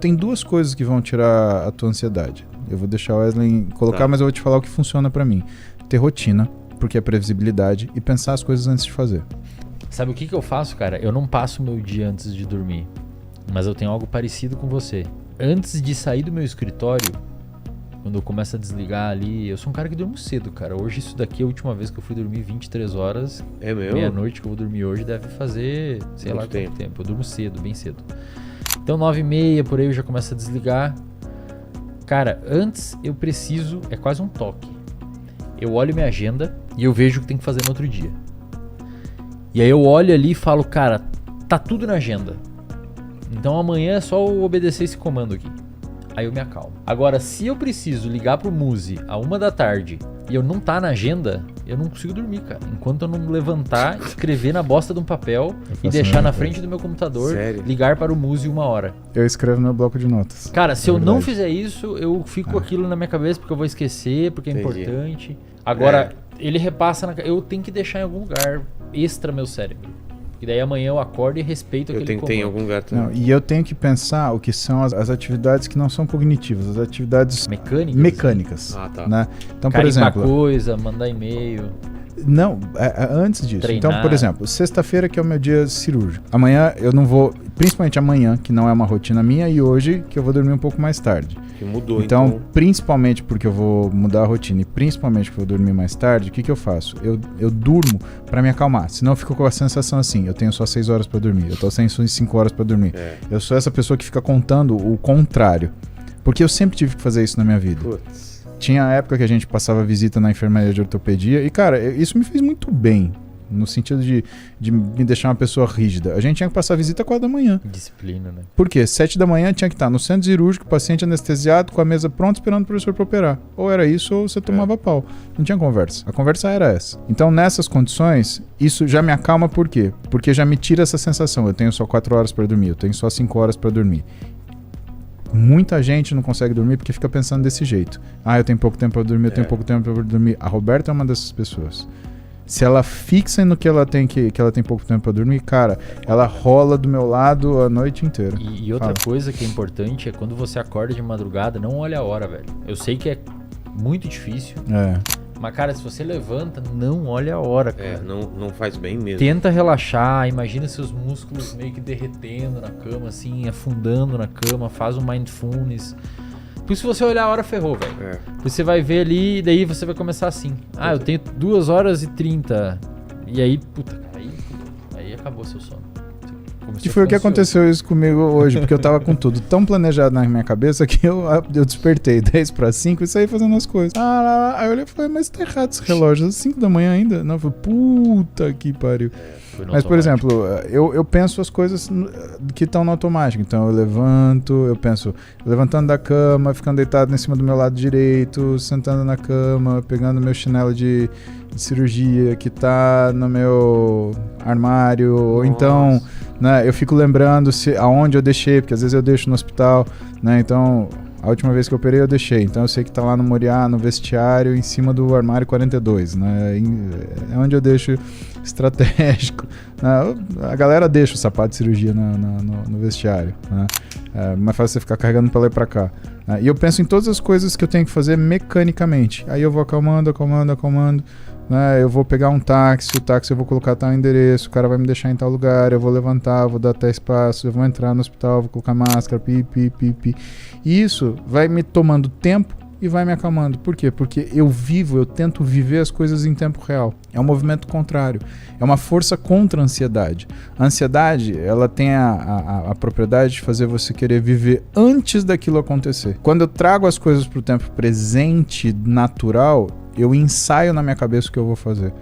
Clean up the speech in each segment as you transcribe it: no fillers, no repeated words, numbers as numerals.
tem duas coisas que vão tirar a tua ansiedade. Eu vou deixar o Wesley colocar, mas eu vou te falar o que funciona pra mim. Ter rotina, porque é previsibilidade, e pensar as coisas antes de fazer. Sabe o que eu faço, cara? Eu não passo o meu dia antes de dormir, mas eu tenho algo parecido com você. Antes de sair do meu escritório, quando eu começo a desligar ali, eu sou um cara que durmo cedo, cara. Hoje isso daqui é a última vez que eu fui dormir 23 horas. É mesmo? Meia-noite que eu vou dormir hoje deve fazer, sei lá quanto tempo. Eu durmo cedo, bem cedo. Então 9h30 por aí eu já começo a desligar. Cara, antes eu preciso, é quase um toque. Eu olho minha agenda e eu vejo o que tem que fazer no outro dia. E aí eu olho ali e falo, cara, tá tudo na agenda. Então amanhã é só eu obedecer esse comando aqui. Aí eu me acalmo. Agora, se eu preciso ligar pro Muzi a 1h e eu não tá na agenda, eu não consigo dormir, cara. Enquanto eu não levantar, escrever na bosta de um papel e deixar na frente do meu computador, ligar para o Muzi 1 hora. Eu escrevo no meu bloco de notas. Cara, se eu não fizer isso, eu fico com aquilo na minha cabeça porque eu vou esquecer, porque é importante. Agora, ele repassa eu tenho que deixar em algum lugar extra meu cérebro. E daí amanhã eu acordo e respeito aquele comando. Tem em algum lugar também. Não, e eu tenho que pensar o que são as atividades que não são cognitivas, as atividades mecânicas. Ah, tá. Né? Então, por Carimbar exemplo, coisa, mandar e-mail. Não, antes disso. Treinar. Então, por exemplo, sexta-feira que é o meu dia cirúrgico. Amanhã eu não vou, principalmente amanhã, que não é uma rotina minha, e hoje que eu vou dormir um pouco mais tarde. Que mudou, então, principalmente porque eu vou mudar a rotina e principalmente porque eu vou dormir mais tarde, o que eu faço? Eu durmo pra me acalmar. Senão eu fico com a sensação assim, eu tenho só 6 horas pra dormir, eu tô sem 5 horas pra dormir. Eu sou essa pessoa que fica contando o contrário. Porque eu sempre tive que fazer isso na minha vida. Putz. Tinha a época que a gente passava visita na enfermaria de ortopedia e, cara, isso me fez muito bem. No sentido de me deixar uma pessoa rígida. A gente tinha que passar visita 4 da manhã. Disciplina, né? Por quê? 7 da manhã tinha que estar no centro cirúrgico, paciente anestesiado, com a mesa pronta, esperando o professor para operar. Ou era isso, ou você tomava pau. Não tinha conversa. A conversa era essa. Então, nessas condições, isso já me acalma por quê? Porque já me tira essa sensação. Eu tenho só 4 horas para dormir, eu tenho só 5 horas para dormir. Muita gente não consegue dormir porque fica pensando desse jeito. Ah, eu tenho pouco tempo para dormir, eu tenho pouco tempo para dormir. A Roberta é uma dessas pessoas. Se ela fixa no que ela tem pouco tempo pra dormir, cara, ela rola do meu lado a noite inteira. E outra coisa que é importante é quando você acorda de madrugada, não olha a hora, velho. Eu sei que é muito difícil. Mas, cara, se você levanta, não olha a hora, cara. Não faz bem mesmo. Tenta relaxar, imagina seus músculos meio que derretendo na cama, assim, afundando na cama, faz um mindfulness. Porque se você olhar a hora, ferrou, velho. Você vai ver ali e daí você vai começar assim. Ah, eu tenho 2h30. E aí, puta, cara, aí acabou seu sono. E foi o que aconteceu isso comigo hoje, porque eu tava com tudo tão planejado na minha cabeça que eu despertei 10:05 e saí fazendo as coisas. Aí eu olhei e falei, mas tá errado esse relógio, às 5 da manhã ainda? Não, eu falei, puta que pariu. Mas, por exemplo, eu penso as coisas que estão no automático. Então, eu levanto, eu penso levantando da cama, ficando deitado em cima do meu lado direito, sentando na cama, pegando meu chinelo de cirurgia que tá no meu armário. Ou então, né, eu fico lembrando aonde eu deixei, porque às vezes eu deixo no hospital, né? Então, a última vez que eu operei eu deixei. Então, eu sei que tá lá no Moriá, no vestiário, em cima do armário 42, né? É onde eu deixo estratégico. A galera deixa o sapato de cirurgia no vestiário, né? É mais fácil você ficar carregando pra lá e pra cá. E eu penso em todas as coisas que eu tenho que fazer mecanicamente. Aí eu vou acalmando. Né? Eu vou pegar um táxi, o táxi eu vou colocar tal endereço, o cara vai me deixar em tal lugar, eu vou levantar, vou dar até espaço, eu vou entrar no hospital, vou colocar máscara, pi. E isso vai me tomando tempo e vai me acalmando. Por quê? Porque eu tento viver as coisas em tempo real. É um movimento contrário. É uma força contra a ansiedade. A ansiedade, ela tem a propriedade de fazer você querer viver antes daquilo acontecer. Quando eu trago as coisas para o tempo presente, natural, eu ensaio na minha cabeça o que eu vou fazer.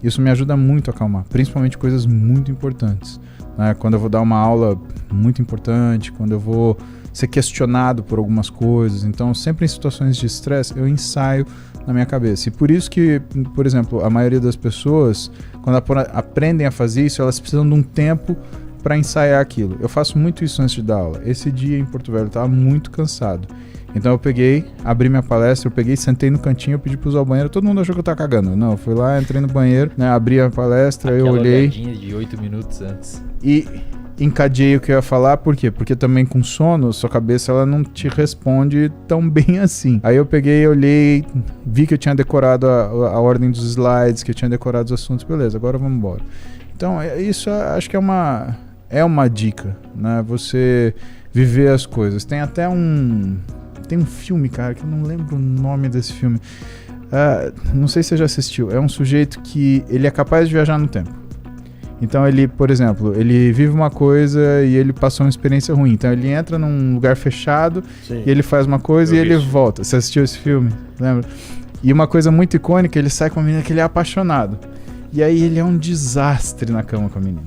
Isso me ajuda muito a acalmar, principalmente coisas muito importantes. Né? Quando eu vou dar uma aula muito importante, quando eu vou ser questionado por algumas coisas. Então, sempre em situações de estresse, eu ensaio na minha cabeça. E por isso que, por exemplo, a maioria das pessoas, quando aprendem a fazer isso, elas precisam de um tempo para ensaiar aquilo. Eu faço muito isso antes de dar aula. Esse dia em Porto Velho eu estava muito cansado. Então eu peguei, abri minha palestra, sentei no cantinho, eu pedi para usar o banheiro, todo mundo achou que eu tava cagando. Não, eu fui lá, entrei no banheiro, né, abri a palestra, eu olhei. De 8 minutos antes. E encadeei o que eu ia falar, por quê? Porque também com sono, sua cabeça ela não te responde tão bem assim. Aí eu peguei, olhei, vi que eu tinha decorado a ordem dos slides, que eu tinha decorado os assuntos, beleza, agora vamos embora. Então, isso acho que é uma dica, né? Você viver as coisas. Tem até um filme, cara, que eu não lembro o nome desse filme. Não sei se você já assistiu. É um sujeito que ele é capaz de viajar no tempo. Então ele, por exemplo, ele vive uma coisa e ele passou uma experiência ruim. Então ele entra num lugar fechado. Sim. E ele faz uma coisa e ele volta. Você assistiu esse filme? Lembra? E uma coisa muito icônica, ele sai com uma menina que ele é apaixonado. E aí ele é um desastre na cama com a menina.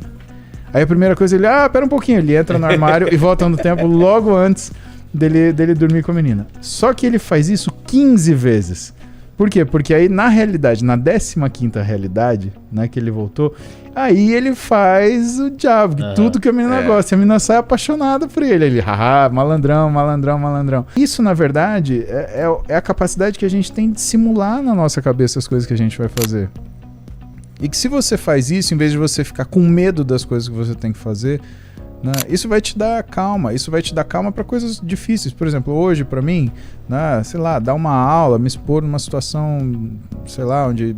Aí a primeira coisa ele, pera um pouquinho, ele entra no armário e volta no tempo logo antes dele dormir com a menina. Só que ele faz isso 15 vezes. Por quê? Porque aí na realidade, na 15ª realidade, né, que ele voltou, aí ele faz o diabo, tudo que a menina gosta. E a menina sai apaixonada por ele. Ele, malandrão, malandrão, malandrão. Isso, na verdade, é a capacidade que a gente tem de simular na nossa cabeça as coisas que a gente vai fazer. E que se você faz isso, em vez de você ficar com medo das coisas que você tem que fazer, né, isso vai te dar calma. Isso vai te dar calma para coisas difíceis. Por exemplo, hoje, para mim, né, sei lá, dar uma aula, me expor numa situação, sei lá, onde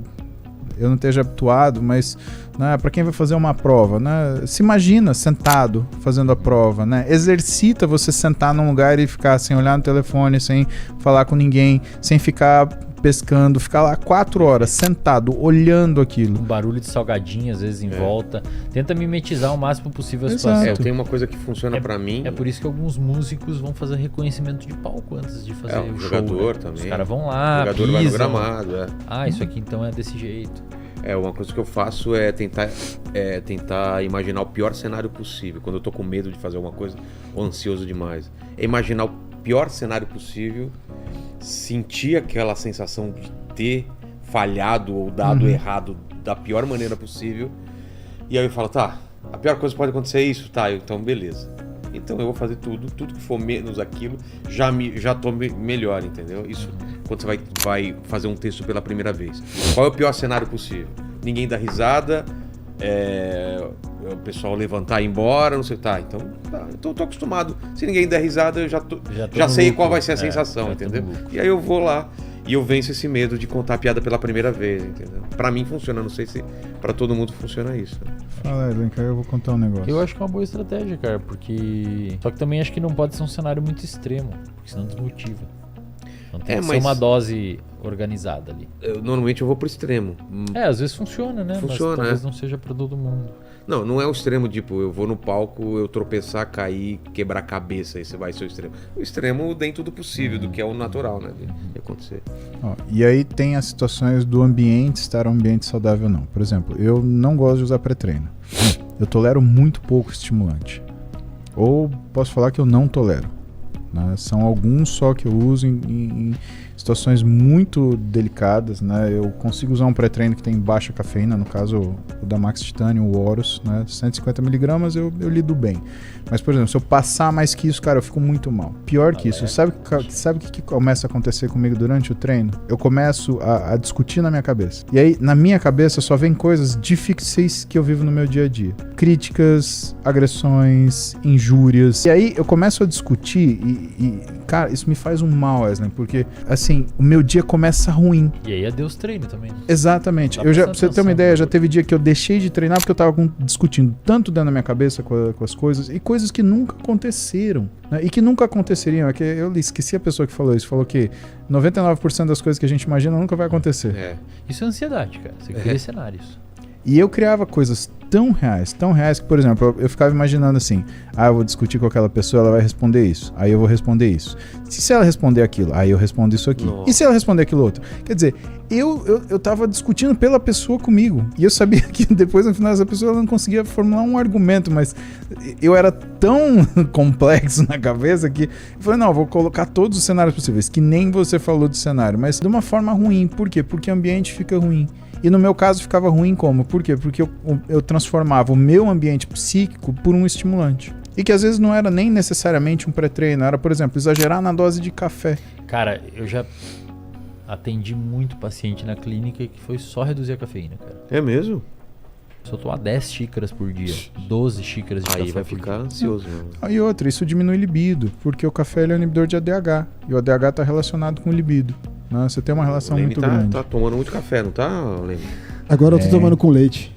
eu não esteja habituado, mas, né, para quem vai fazer uma prova, né, se imagina sentado fazendo a prova, né, exercita você sentar num lugar e ficar sem olhar no telefone, sem falar com ninguém, sem ficar pescando, ficar lá 4 horas sentado, olhando aquilo. Um barulho de salgadinho, às vezes, em volta. Tenta mimetizar o máximo possível a situação. Eu tenho uma coisa que funciona pra mim. É por isso que alguns músicos vão fazer reconhecimento de palco antes de fazer o show. Jogador, né? também. Os caras vão lá, o jogador vai no gramado. Isso aqui então é desse jeito. Uma coisa que eu faço é tentar imaginar o pior cenário possível. Quando eu tô com medo de fazer alguma coisa ou ansioso demais. É imaginar o pior cenário possível, sentir aquela sensação de ter falhado ou dado errado da pior maneira possível. E aí eu falo, a pior coisa que pode acontecer é isso, então beleza. Então eu vou fazer tudo que for menos aquilo, já tô melhor, entendeu? Isso quando você vai fazer um texto pela primeira vez. Qual é o pior cenário possível? Ninguém dá risada, o pessoal levantar e ir embora, não sei, então eu tô acostumado. Se ninguém der risada, eu já sei qual vai ser a sensação, entendeu? E aí eu vou lá e eu venço esse medo de contar a piada pela primeira vez, entendeu? Pra mim funciona, não sei se pra todo mundo funciona isso. Fala aí, Lenca, eu vou contar um negócio. Eu acho que é uma boa estratégia, cara, porque... Só que também acho que não pode ser um cenário muito extremo, porque senão desmotiva. Então tem que ser uma dose organizada ali. Normalmente eu vou pro extremo. Às vezes funciona, né? Funciona, mas talvez não seja pra todo mundo. Não é o extremo, tipo, eu vou no palco, eu tropeçar, cair, quebrar a cabeça, esse vai ser o extremo. O extremo dentro do possível, do que é o natural, né, de acontecer. E aí tem as situações do ambiente, estar um ambiente saudável ou não. Por exemplo, eu não gosto de usar pré-treino. Eu tolero muito pouco estimulante. Ou posso falar que eu não tolero. Né? São alguns só que eu uso em situações muito delicadas, né? Eu consigo usar um pré-treino que tem baixa cafeína, no caso o da Max Titanium, o Horus, né? 150mg eu lido bem. Mas, por exemplo, se eu passar mais que isso, cara, eu fico muito mal. Pior que isso, sabe o que começa a acontecer comigo durante o treino? Eu começo a discutir na minha cabeça. E aí, na minha cabeça, só vem coisas difíceis que eu vivo no meu dia a dia. Críticas, agressões, injúrias. E aí, eu começo a discutir e cara, isso me faz um mal, Wesley, porque, assim, o meu dia começa ruim. E aí é Deus treino também. Exatamente. Pra você ter uma ideia, já teve dia que eu deixei de treinar porque eu tava discutindo tanto dentro da minha cabeça com as coisas, e coisas que nunca aconteceram, né? E que nunca aconteceriam. É que eu esqueci a pessoa que falou isso. Falou que 99% das coisas que a gente imagina nunca vai acontecer. Isso é ansiedade, cara. Você cria cenários. E eu criava coisas tão reais que, por exemplo, eu ficava imaginando assim, eu vou discutir com aquela pessoa, ela vai responder isso, aí eu vou responder isso. Se ela responder aquilo, aí eu respondo isso aqui. Nossa. E se ela responder aquilo outro? Quer dizer, eu tava discutindo pela pessoa comigo, e eu sabia que depois, no final, essa pessoa ela não conseguia formular um argumento, mas eu era tão complexo na cabeça que eu falei, não, eu vou colocar todos os cenários possíveis, que nem você falou do cenário, mas de uma forma ruim. Por quê? Porque o ambiente fica ruim. E no meu caso ficava ruim como? Por quê? Porque eu transformava o meu ambiente psíquico por um estimulante. E que às vezes não era nem necessariamente um pré-treino, era, por exemplo, exagerar na dose de café. Cara, eu já atendi muito paciente na clínica que foi só reduzir a cafeína, cara. É mesmo? Se eu tomar 10 xícaras por dia, 12 xícaras de Aí café vai por ficar dia. ansioso mesmo. E outra, isso diminui libido, porque o café ele é um inibidor de ADH. E o ADH está relacionado com o libido. Né? Você tem uma relação O Leme muito grande. tá tomando muito café, não tá, Leme? Agora eu tô tomando com leite.